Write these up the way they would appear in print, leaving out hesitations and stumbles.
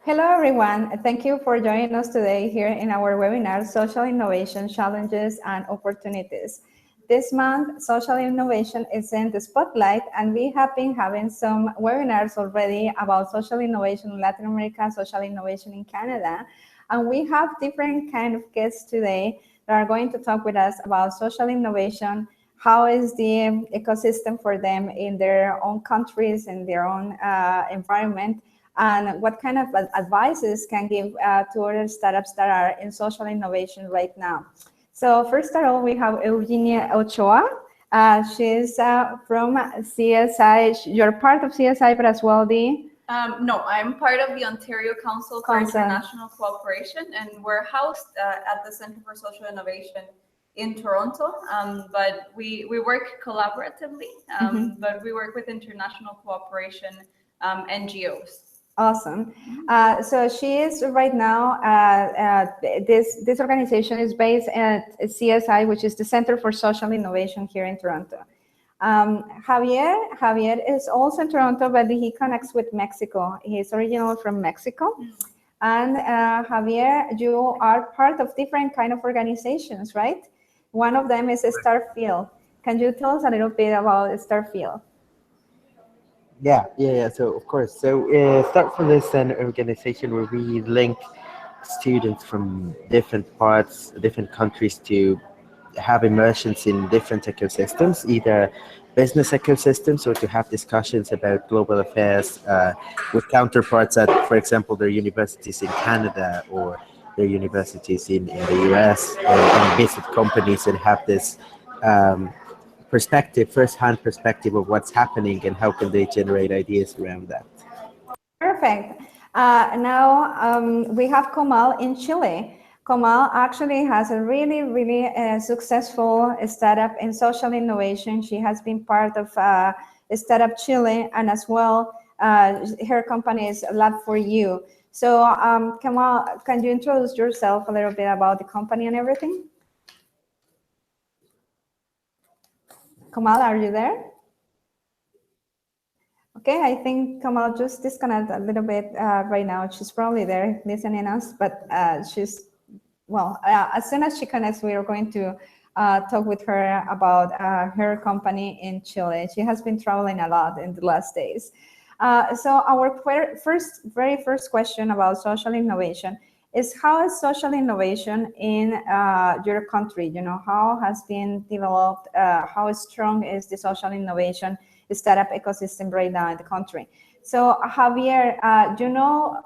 Hello, everyone. Thank you for joining us today here in our webinar, Social Innovation Challenges and Opportunities. This month, social innovation is in the spotlight, and we have been having some webinars already about social innovation in Latin America, social innovation in Canada. And we have different kind of guests today that are going to talk with us about social innovation, how is the ecosystem for them in their own countries, in their own environment, and what kind of advices can give to other startups that are in social innovation right now. So first of all, we have Eugenia Ochoa. She's from CSI. You're part of CSI, but as well the... No, I'm part of the Ontario Council for International Cooperation, and we're housed at the Center for Social Innovation in Toronto, but we work collaboratively, but we work with international cooperation NGOs. Awesome. So she is right now, this organization is based at CSI, which is the Center for Social Innovation here in Toronto. Javier is also in Toronto, but he connects with Mexico. He's originally from Mexico. And Javier, you are part of different kind of organizations, right? One of them is Starfield. Can you tell us a little bit about Starfield? Yeah. So of course, Startful is an organization where we link students from different parts, different countries to have immersions in different ecosystems, either business ecosystems or to have discussions about global affairs with counterparts at, for example, their universities in Canada or their universities in the US, and visit companies and have this first-hand perspective of what's happening and how can they generate ideas around that. Perfect. Now we have Comal in Chile. Comal actually has a really successful startup in social innovation. She has been part of Startup Chile, and as well, her company is Lab4U. So Comal, can you introduce yourself a little bit about the company and everything? Comal, are you there? Okay, I think Kamal just disconnected a little bit right now. She's probably there listening us, but she's, well, as soon as she connects, we are going to talk with her about her company in Chile. She has been traveling a lot in the last days. So our very first question about social innovation is, how is social innovation in your country? You know, how has been developed? How strong is the social innovation startup ecosystem right now in the country? So Javier, you know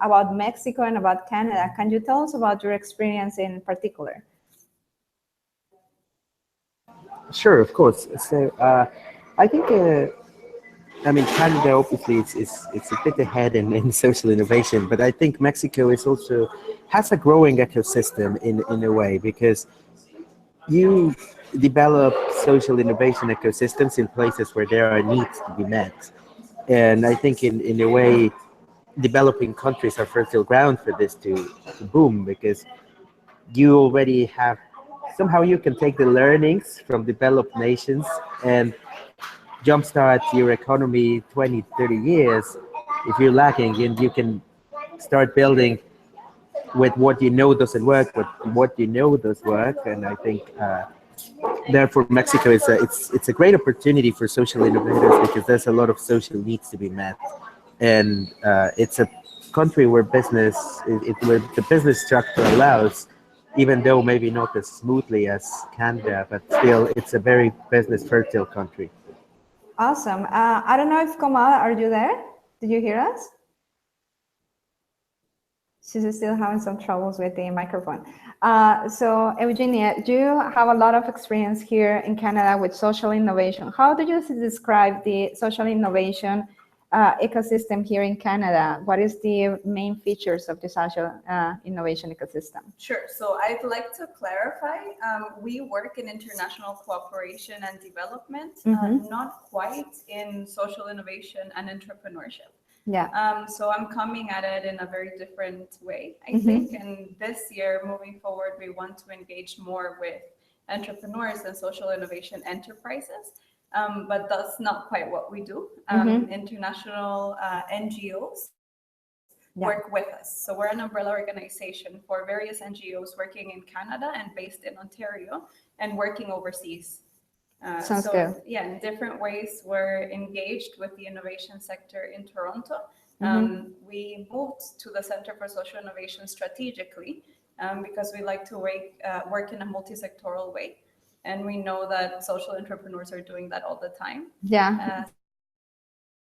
about Mexico and about Canada. Can you tell us about your experience in particular? Sure, of course. So I think, Canada obviously it's a bit ahead in social innovation, but I think Mexico is also has a growing ecosystem in a way, because you develop social innovation ecosystems in places where there are needs to be met. And I think in a way, developing countries are fertile ground for this to boom, because you already have, somehow you can take the learnings from developed nations and jumpstart your economy 20, 30 years if you're lacking, and you can start building with what you know doesn't work, but what you know does work. And I think therefore Mexico is it's a great opportunity for social innovators, because there's a lot of social needs to be met, and it's a country where where the business structure allows, even though maybe not as smoothly as Canada, but still it's a very business fertile country. Awesome. I don't know if Kamal, are you there? Did you hear us? She's still having some troubles with the microphone. So Eugenia, you have a lot of experience here in Canada with social innovation. How do you describe the social innovation ecosystem here in Canada? What is the main features of the social innovation ecosystem? Sure. So I'd like to clarify. We work in international cooperation and development, not quite in social innovation and entrepreneurship. Yeah. So I'm coming at it in a very different way, I think. And this year, moving forward, we want to engage more with entrepreneurs and social innovation enterprises. But that's not quite what we do. International NGOs work with us. So we're an umbrella organization for various NGOs working in Canada and based in Ontario and working overseas. Sounds so good. yeah, in different ways, we're engaged with the innovation sector in Toronto. We moved to the Center for Social Innovation strategically because we like to work in a multi-sectoral way. And we know that social entrepreneurs are doing that all the time. Yeah.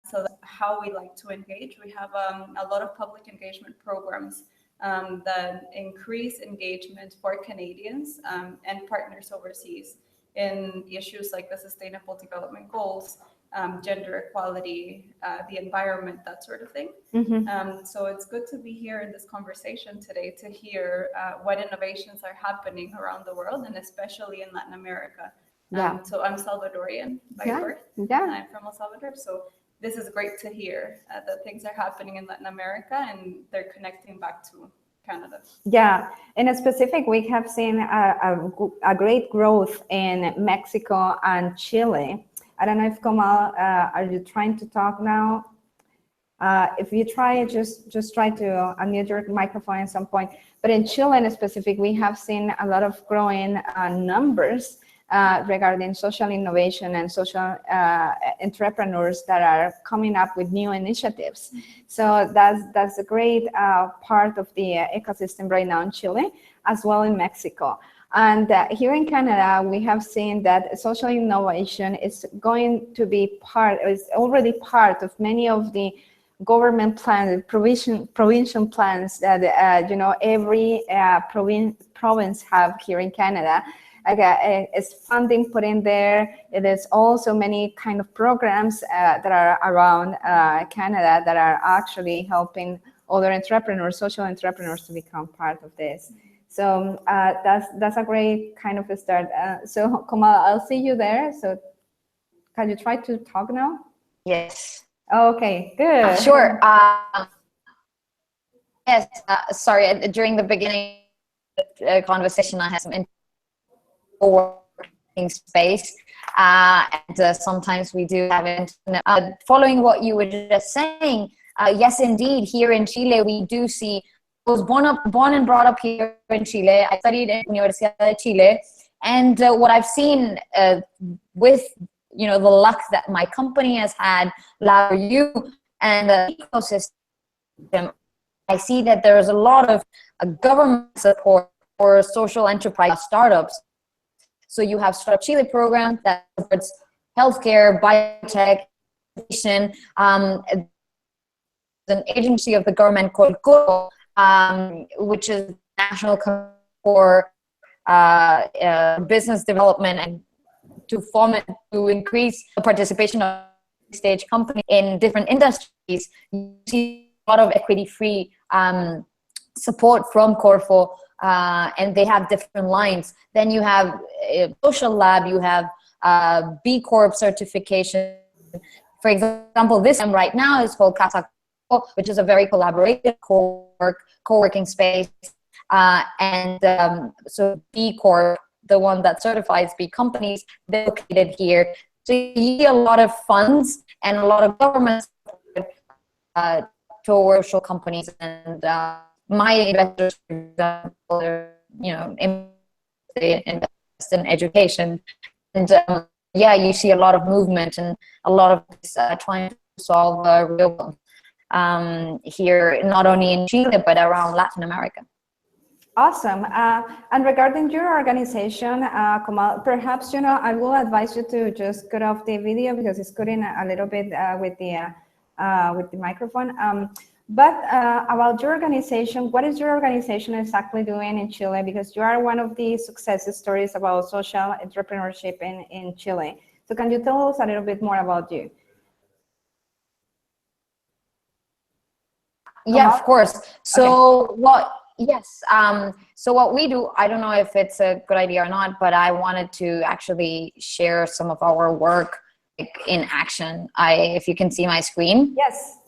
So that's how we like to engage. We have a lot of public engagement programs that increase engagement for Canadians and partners overseas in issues like the Sustainable Development Goals, gender equality, the environment, that sort of thing. So it's good to be here in this conversation today to hear what innovations are happening around the world and especially in Latin America. So I'm Salvadorian by birth. I'm from El Salvador. So this is great to hear that things are happening in Latin America and they're connecting back to Canada. Yeah, in a specific, we have seen a great growth in Mexico and Chile. I don't know if Kamal, are you trying to talk now? If you try, just try to unmute your microphone at some point. But in Chile in specific, we have seen a lot of growing numbers regarding social innovation and social entrepreneurs that are coming up with new initiatives. So that's a great part of the ecosystem right now in Chile, as well in Mexico. And here in Canada, we have seen that social innovation is going to be is already part of many of the government plans, provincial plans that every province have here in Canada. It's funding put in there. It is also many kind of programs that are around Canada that are actually helping other entrepreneurs, social entrepreneurs, to become part of this. So that's a great kind of a start. So Kamal, I'll see you there. So can you try to talk now? Yes. Okay, good. Sure. Yes. Sorry. During the beginning of the conversation, I had some working space, and sometimes we do have internet. Following what you were just saying, yes, indeed, here in Chile, we do see. I was born and brought up here in Chile. I studied in Universidad de Chile, and what I've seen with the luck that my company has had, you and the ecosystem, I see that there is a lot of government support for social enterprise startups. So you have Startup Chile program that supports healthcare, biotech, education. An agency of the government called CURO, which is national for business development and to increase the participation of stage companies in different industries. You see a lot of equity-free support from Corfo, and they have different lines. Then you have Social Lab, you have B Corp certification. For example, this one right now is called Casa, which is a very collaborative co-working space. So B Corp, the one that certifies B companies, they're located here. So you see a lot of funds and a lot of government support towards social companies, and my investors, for example, invest in education, and you see a lot of movement and a lot of this, trying to solve real problems here, not only in Chile but around Latin America. Awesome. And regarding your organization, Kamal, perhaps I will advise you to just cut off the video because it's cutting a little bit with the microphone. But about your organization, what is your organization exactly doing in Chile? Because you are one of the success stories about social entrepreneurship in Chile. So can you tell us a little bit more about you? Yeah, of course. So so what we do, I don't know if it's a good idea or not, but I wanted to actually share some of our work in action. If you can see my screen. Yes.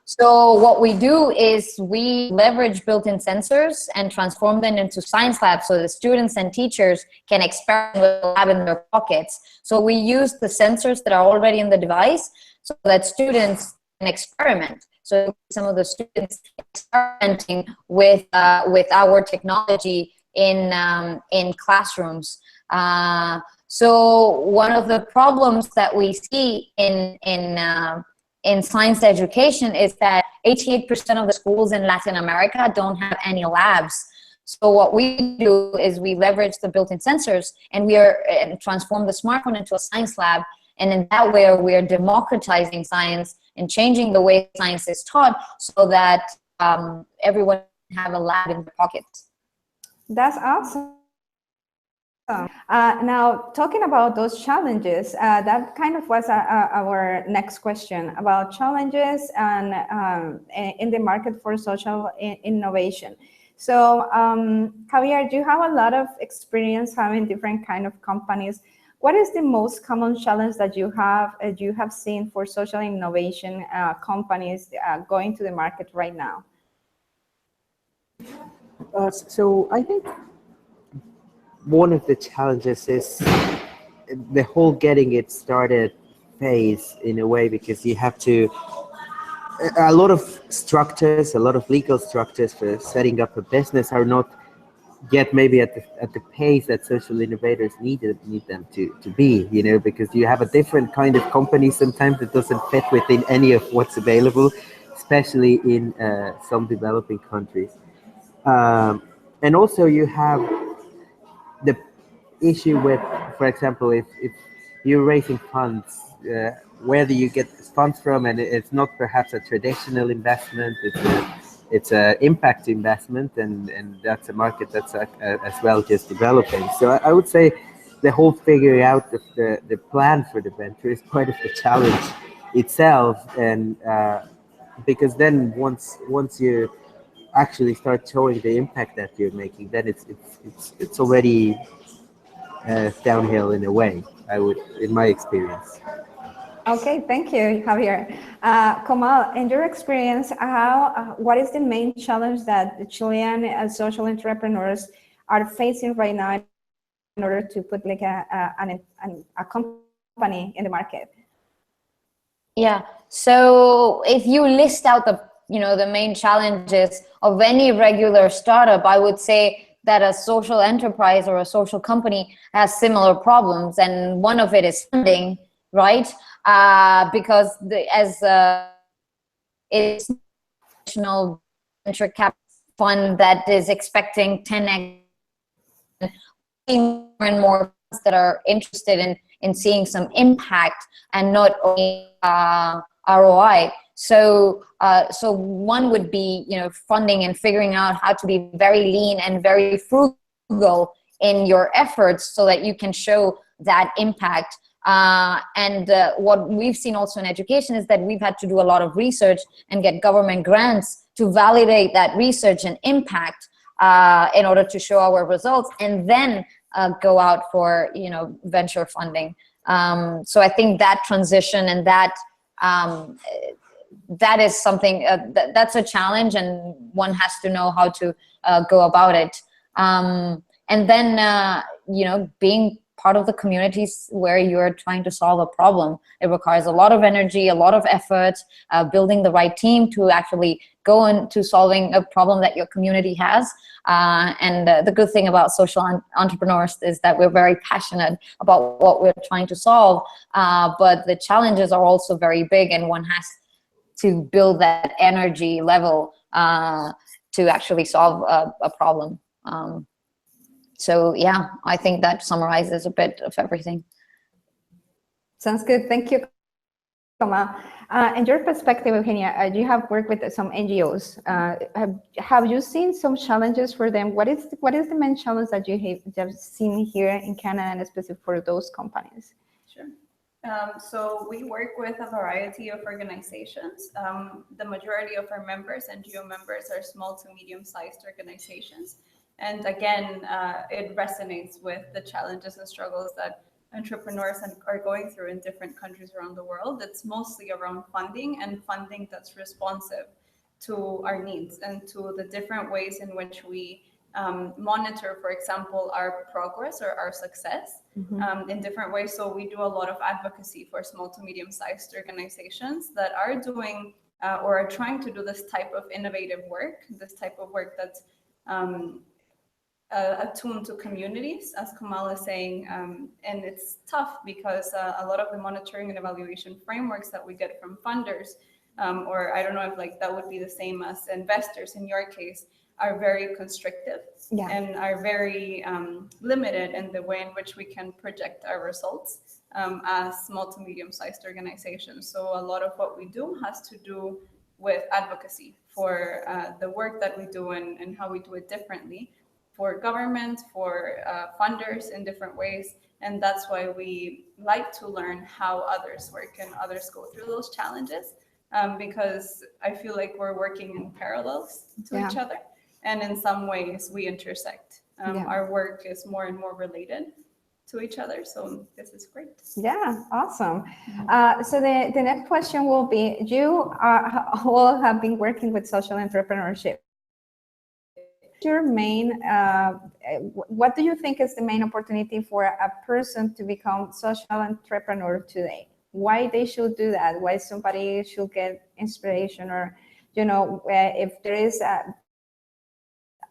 So what we do is we leverage built-in sensors and transform them into science labs so the students and teachers can experiment with the lab in their pockets. So we use the sensors that are already in the device so that students can experiment. So some of the students experimenting with our technology in classrooms. So one of the problems that we see in science education is that 88% of the schools in Latin America don't have any labs. So what we do is we leverage the built-in sensors, and transform the smartphone into a science lab. And in that way, we are democratizing science and changing the way science is taught, so that everyone can have a lab in their pocket. That's awesome. Now, talking about those challenges, that kind of was our next question about challenges and in the market for social innovation. So, Javier, do you have a lot of experience having different kind of companies? What is the most common challenge that you have seen for social innovation companies going to the market right now? So I think one of the challenges is the whole getting it started phase, in a way, because you have to a lot of structures, a lot of legal structures for setting up a business are not yet maybe at the pace that social innovators need them to be, because you have a different kind of company sometimes that doesn't fit within any of what's available, especially in some developing countries. And also you have the issue with, for example, if you're raising funds, where do you get funds from? And it's not perhaps a traditional investment, it's a impact investment, and that's a market that's as well just developing. So I would say the whole figuring out the plan for the venture is part of the challenge itself, and because then once you actually start showing the impact that you're making, then it's already downhill in a way, in my experience. Okay, thank you, Javier. Kamal, in your experience, what is the main challenge that the Chilean social entrepreneurs are facing right now in order to put like a company in the market? Yeah. So if you list out the main challenges of any regular startup, I would say that a social enterprise or a social company has similar problems, and one of it is funding, right? Because it's national venture capital fund that is expecting 10x, more and more that are interested in seeing some impact and not only ROI. So one would be funding and figuring out how to be very lean and very frugal in your efforts so that you can show that impact. And what we've seen also in education is that we've had to do a lot of research and get government grants to validate that research and impact in order to show our results, and then go out for venture funding. So I think that transition and that is something that's a challenge, and one has to know how to go about it. And then being part of the communities where you're trying to solve a problem, it requires a lot of energy, a lot of effort, building the right team to actually go into solving a problem that your community has. And the good thing about social entrepreneurs is that we're very passionate about what we're trying to solve, but the challenges are also very big, and one has to build that energy level to actually solve a problem. So yeah, I think that summarizes a bit of everything. Sounds good. Thank you, Kamal. In your perspective, Eugenia, you have worked with some NGOs. Have you seen some challenges for them? What is the main challenge that you have seen here in Canada, and specific for those companies? Sure. So we work with a variety of organizations. The majority of our members, NGO members, are small to medium-sized organizations. And again, it resonates with the challenges and struggles that entrepreneurs are going through in different countries around the world. It's mostly around funding, and funding that's responsive to our needs and to the different ways in which we monitor, for example, our progress or our success in different ways. So we do a lot of advocacy for small to medium-sized organizations that are doing or are trying to do this type of innovative work, this type of work that's attuned to communities, as Kamal is saying, and it's tough because a lot of the monitoring and evaluation frameworks that we get from funders, or I don't know if like that would be the same as investors in your case, are very constrictive and are very limited in the way in which we can project our results as small to medium-sized organizations. So a lot of what we do has to do with advocacy for the work that we do and how we do it differently for government, for funders in different ways. And that's why we like to learn how others work and others go through those challenges, because I feel like we're working in parallels to each other. And in some ways we intersect. Our work is more and more related to each other. So this is great. Yeah, awesome. So the next question will be, you all have been working with social entrepreneurship. Your main, what do you think is the main opportunity for a person to become social entrepreneur today? Why they should do that? Why somebody should get inspiration, or, you know, if there is a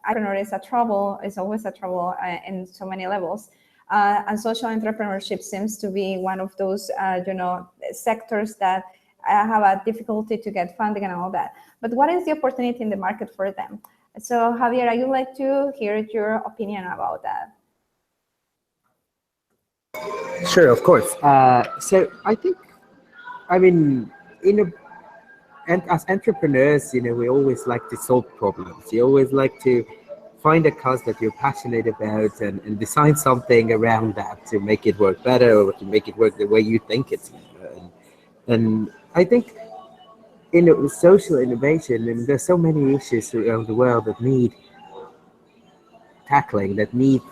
entrepreneur is a trouble, it's always a trouble in so many levels. And social entrepreneurship seems to be one of those, you know, sectors that have a difficulty to get funding and all that. But what is the opportunity in the market for them? So Javier, I would like to hear your opinion about that. Sure, of course. So I think, I mean, and as entrepreneurs, you know, we always like to solve problems. You always like to find a cause that you're passionate about and design something around that to make it work better or to make it work the way you think it's better. And I think in social innovation, and there's so many issues around the world that need tackling, that need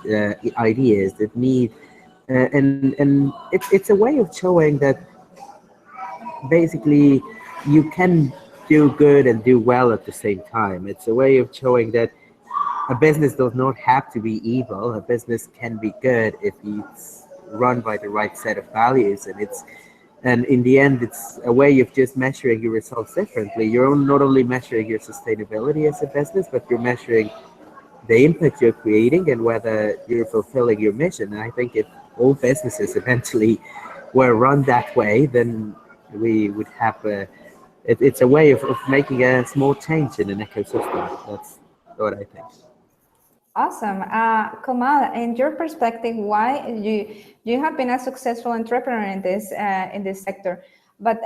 ideas, that need, and it's a way of showing that basically you can do good and do well at the same time. It's a way of showing that a business does not have to be evil. A business can be good if it's run by the right set of values, and in the end, it's a way of just measuring your results differently. You're not only measuring your sustainability as a business, but you're measuring the impact you're creating and whether you're fulfilling your mission. And I think if all businesses eventually were run that way, then we would have it's a way of making a small change in an ecosystem. That's what I think. Awesome. Kamal, in your perspective, why you have been a successful entrepreneur in this sector, but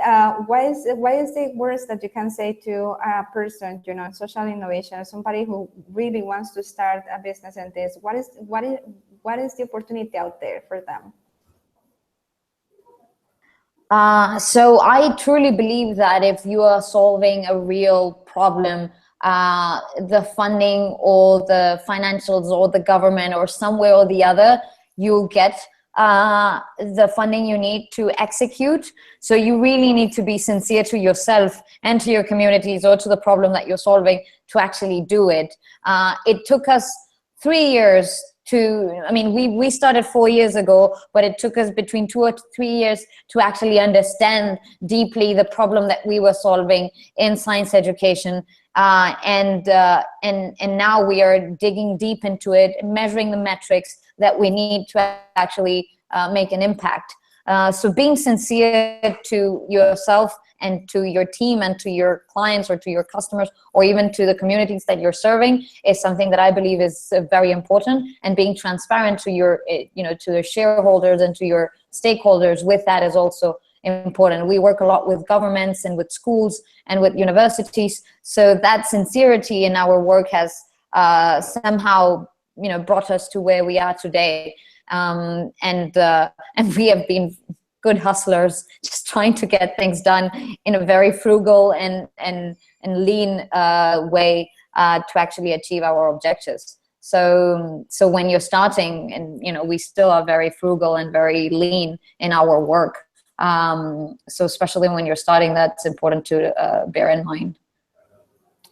why is the worst that you can say to a person, you know, social innovation, somebody who really wants to start a business in this? What is the opportunity out there for them? So I truly believe that if you are solving a real problem, the funding or the financials or the government or some way or the other, you'll get the funding you need to execute. So you really need to be sincere to yourself and to your communities or to the problem that you're solving to actually do it. It took us 3 years we started 4 years ago, but it took us between 2 or 3 years to actually understand deeply the problem that we were solving in science education. And now we are digging deep into it, measuring the metrics that we need to actually make an impact. So being sincere to yourself and to your team and to your clients or to your customers or even to the communities that you're serving is something that I believe is very important. And being transparent to your, to the shareholders and to your stakeholders with that is also important. We work a lot with governments and with schools and with universities. So that sincerity in our work has somehow, brought us to where we are today. And we have been good hustlers, just trying to get things done in a very frugal and lean way to actually achieve our objectives. So when you're starting, and we still are very frugal and very lean in our work. So especially when you're starting, that's important to bear in mind.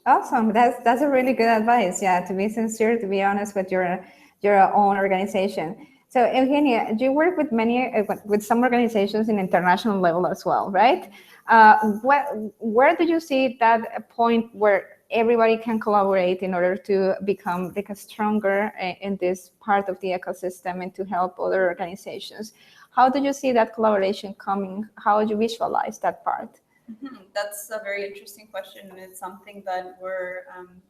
Awesome. That's a really good advice. Yeah, to be sincere, to be honest with your own organization. So Eugenia, you work with many, with some organizations in international level as well, right? Where do you see that point where everybody can collaborate in order to become like a stronger in this part of the ecosystem and to help other organizations? How do you see that collaboration coming? How do you visualize that part? That's a very interesting question, and it's something that we're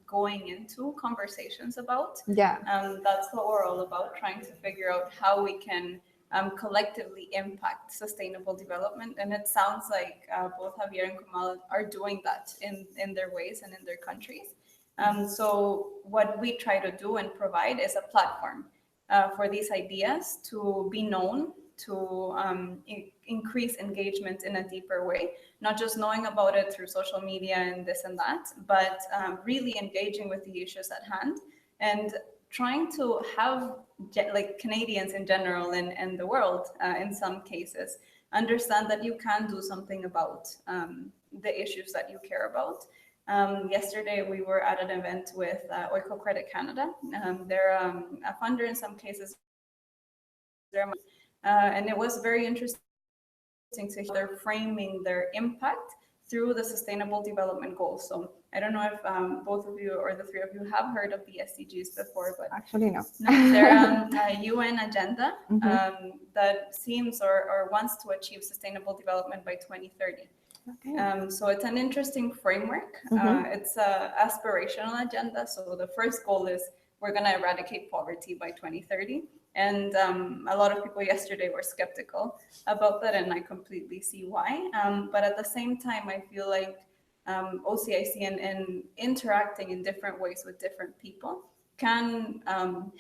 going into conversations about. Yeah. That's what we're all about, trying to figure out how we can collectively impact sustainable development. And it sounds like both Javier and Kamal are doing that in their ways and in their countries. So what we try to do and provide is a platform for these ideas to be known, to increase engagement in a deeper way, not just knowing about it through social media and this and that, but really engaging with the issues at hand and trying to have like Canadians in general and the world in some cases understand that you can do something about the issues that you care about. Yesterday, we were at an event with Oiko Credit Canada. They're a funder in some cases, and it was very interesting to hear they're framing their impact through the Sustainable Development Goals. So I don't know if both of you or the three of you have heard of the SDGs before, but actually no. They're a UN agenda that seems or wants to achieve sustainable development by 2030. Okay. So it's an interesting framework. It's an aspirational agenda. So the first goal is we're going to eradicate poverty by 2030. And a lot of people yesterday were skeptical about that, and I completely see why. But at the same time, I feel like OCIC and interacting in different ways with different people can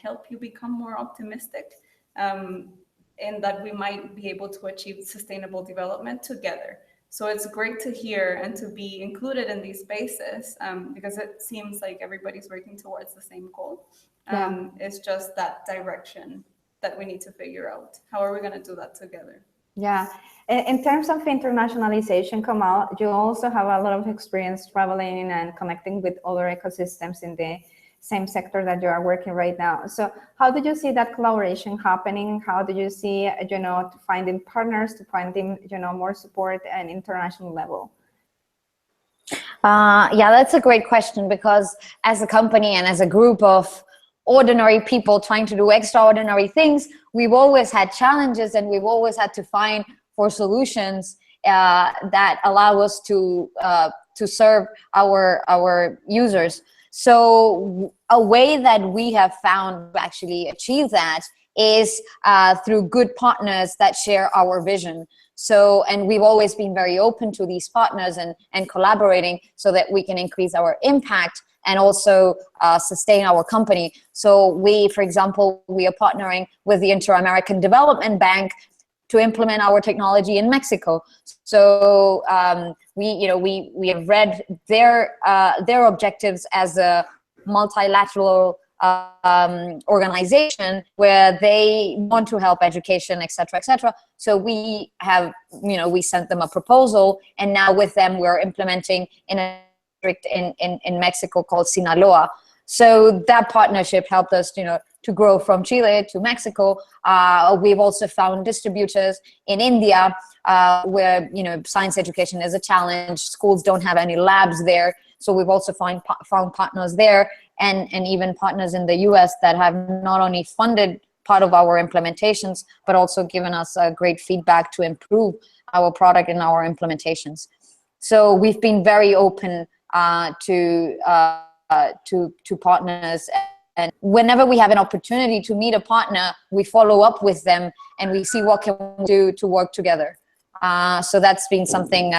help you become more optimistic in that we might be able to achieve sustainable development together. So it's great to hear and to be included in these spaces because it seems like everybody's working towards the same goal. It's just that direction that we need to figure out. How are we going to do that together? Yeah. In terms of internationalization, Kamal, you also have a lot of experience traveling and connecting with other ecosystems in the same sector that you are working right now. So how do you see that collaboration happening? How do you see, finding partners, to finding, more support at an international level? Yeah, that's a great question, because as a company and as a group of ordinary people trying to do extraordinary things, we've always had challenges, and we've always had to find for solutions that allow us to serve our users. So a way that we have found to actually achieve that is through good partners that share our vision. So, and we've always been very open to these partners and collaborating so that we can increase our impact and also sustain our company. So we, for example, we are partnering with the Inter-American Development Bank to implement our technology in Mexico. So we have read their objectives as a multilateral organization where they want to help education, etc., etc. So we have, we sent them a proposal, and now with them we're implementing in a district in Mexico called Sinaloa. So that partnership helped us, to grow from Chile to Mexico. We've also found distributors in India where, science education is a challenge. Schools don't have any labs there. So we've also found partners there, and even partners in the US that have not only funded part of our implementations, but also given us great feedback to improve our product and our implementations. So we've been very open to partners, and whenever we have an opportunity to meet a partner, we follow up with them and we see what can we do to work together. So that's been something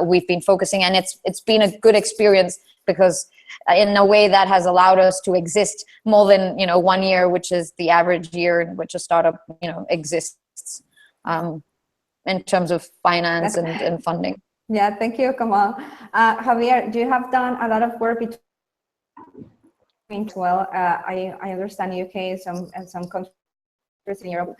we've been focusing, and it's been a good experience, because in a way that has allowed us to exist more than 1 year, which is the average year in which a startup exists in terms of finance and funding. Yeah, thank you, Kamal. Javier, you have done a lot of work between I understand UK and some countries in Europe.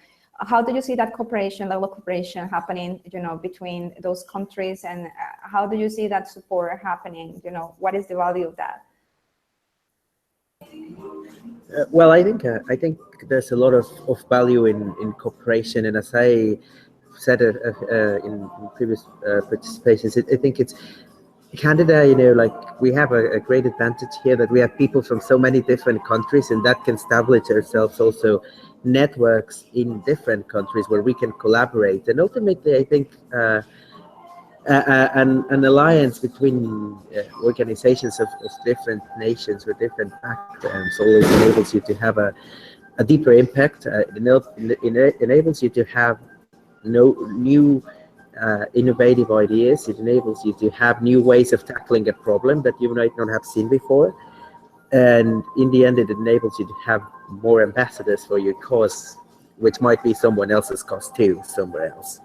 How do you see that level of cooperation happening, between those countries, and how do you see that support happening? What is the value of that? Well, I think there's a lot of value in cooperation, and as I said in previous participations, I think it's Canada. Like we have a great advantage here that we have people from so many different countries, and that can establish ourselves also networks in different countries where we can collaborate. And ultimately, I think. An alliance between organizations of different nations with different backgrounds always enables you to have a deeper impact. It enables you to have new innovative ideas. It enables you to have new ways of tackling a problem that you might not have seen before. And in the end, it enables you to have more ambassadors for your cause, which might be someone else's cause too, somewhere else.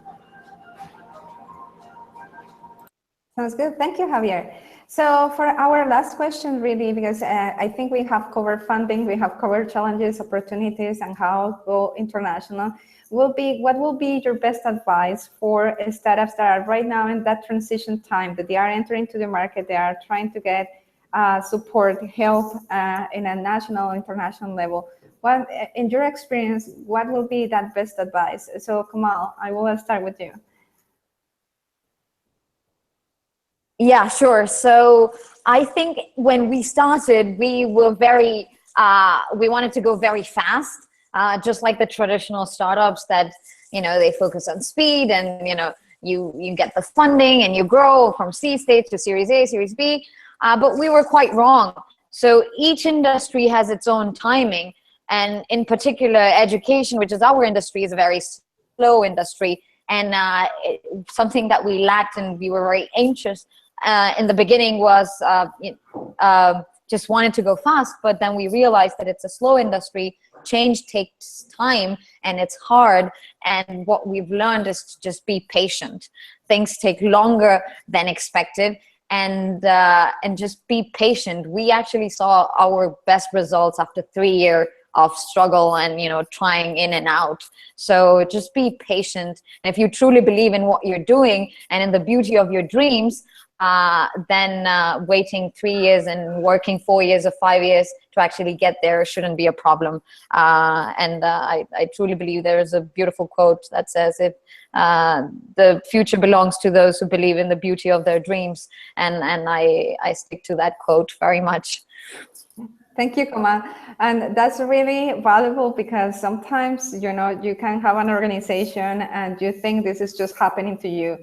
Sounds good. Thank you, Javier. So for our last question, really, because I think we have covered funding, we have covered challenges, opportunities, and how to go international, what will be your best advice for startups that are right now in that transition time, that they are entering to the market, they are trying to get support, help in a national, international level? What, in your experience, what will be that best advice? So Kamal, I will start with you. Yeah, sure. So I think when we started, we were we wanted to go very fast, just like the traditional startups that, they focus on speed and, you get the funding and you grow from seed stage to Series A, Series B, but we were quite wrong. So each industry has its own timing. And in particular, education, which is our industry, is a very slow industry. And something that we lacked and we were very anxious in the beginning was just wanted to go fast, but then we realized that it's a slow industry. Change takes time and it's hard. And what we've learned is to just be patient. Things take longer than expected, and just be patient. We actually saw our best results after 3 years of struggle and trying in and out. So just be patient. And if you truly believe in what you're doing and in the beauty of your dreams, then waiting 3 years and working 4 years or 5 years to actually get there shouldn't be a problem. I truly believe there is a beautiful quote that says, if the future belongs to those who believe in the beauty of their dreams. And I stick to that quote very much. Thank you, Kamal. And that's really valuable, because sometimes, you can have an organization and you think this is just happening to you.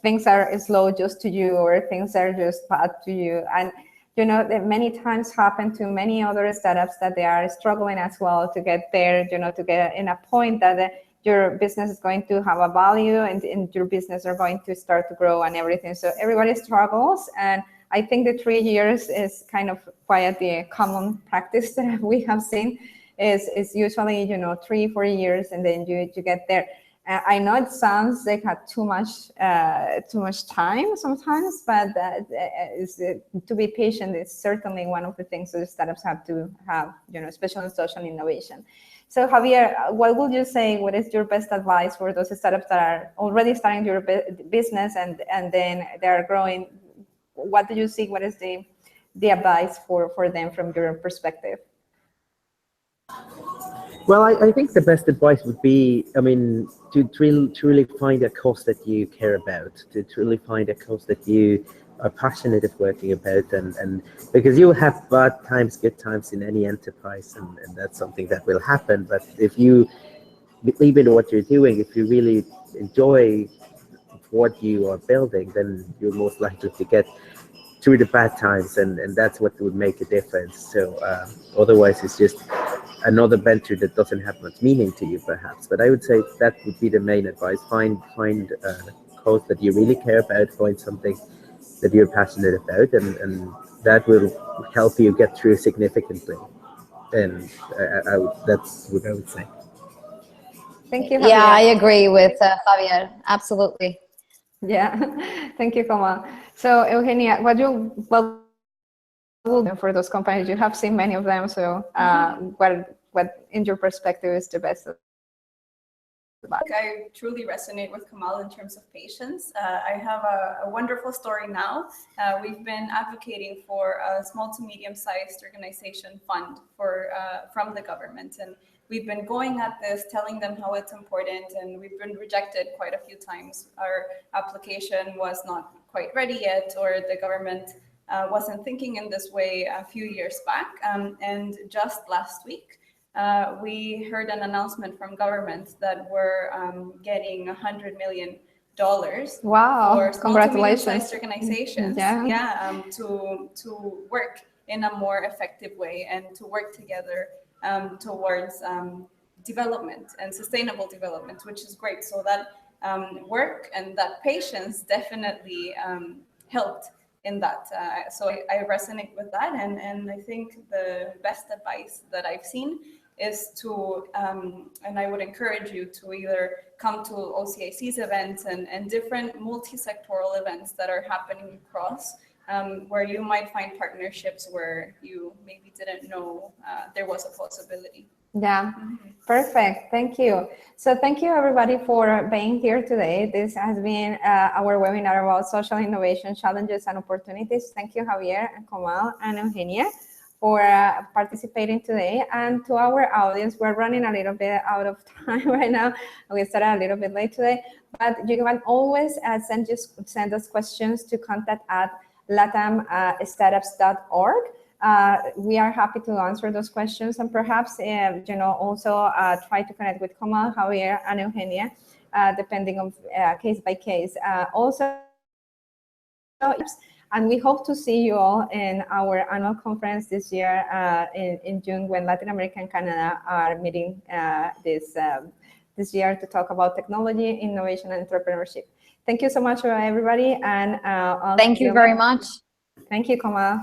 Things are slow just to you, or things are just bad to you. And, that many times happen to many other startups that they are struggling as well to get there, to get in a point that your business is going to have a value and your business are going to start to grow and everything. So everybody struggles. And I think the 3 years is kind of quite the common practice that we have seen. Is usually 3-4 years, and then you get there. I know it sounds like too much time sometimes, but to be patient is certainly one of the things that startups have to have, especially in social innovation. So Javier, what would you say? What is your best advice for those startups that are already starting your business and then they are growing? What do you see? What is the advice for them from your perspective? Well, I think the best advice would be, to truly find a cause that you care about, to truly find a cause that you are passionate of working about, and because you have bad times, good times in any enterprise, and that's something that will happen. But if you believe in what you're doing, if you really enjoy what you are building, then you're most likely to get through the bad times, and that's what would make a difference. So otherwise, it's just another venture that doesn't have much meaning to you, perhaps. But I would say that would be the main advice. Find a cause that you really care about. Find something that you're passionate about, and that will help you get through significantly. And that's what I would say. Thank you, Javier. Yeah, I agree with Javier. Absolutely. Yeah, thank you, Kamal. So Eugenia, what will do for those companies? You have seen many of them. So what in your perspective is the best I truly resonate with Kamal in terms of patience. I have a wonderful story now. We've been advocating for a small to medium-sized organization fund for from the government, and we've been going at this, telling them how it's important, and we've been rejected quite a few times. Our application was not quite ready yet, or the government wasn't thinking in this way a few years back. And just last week, we heard an announcement from government that we're getting $100 million Wow, for small to medium-sized organizations, yeah, to work in a more effective way and to work together towards development and sustainable development, which is great. So that work and that patience definitely helped in that. So I resonate with that, and I think the best advice that I've seen is to, and I would encourage you to either come to OCIC's events and different multi-sectoral events that are happening across, where you might find partnerships where you maybe didn't know there was a possibility. Yeah, perfect. Thank you. So thank you everybody for being here today. This has been our webinar about social innovation challenges and opportunities. Thank you, Javier and Kamal and Eugenia, for participating today. And to our audience, we're running a little bit out of time right now. We started a little bit late today, but you can always send us questions to contact@latamstartups.org. We are happy to answer those questions, and perhaps also try to connect with Kamal, Javier, and Eugenia, depending on case by case. Also, and we hope to see you all in our annual conference this year in June, when Latin America and Canada are meeting this year to talk about technology, innovation, and entrepreneurship. Thank you so much, everybody, and thank you very much. Thank you, Kamal.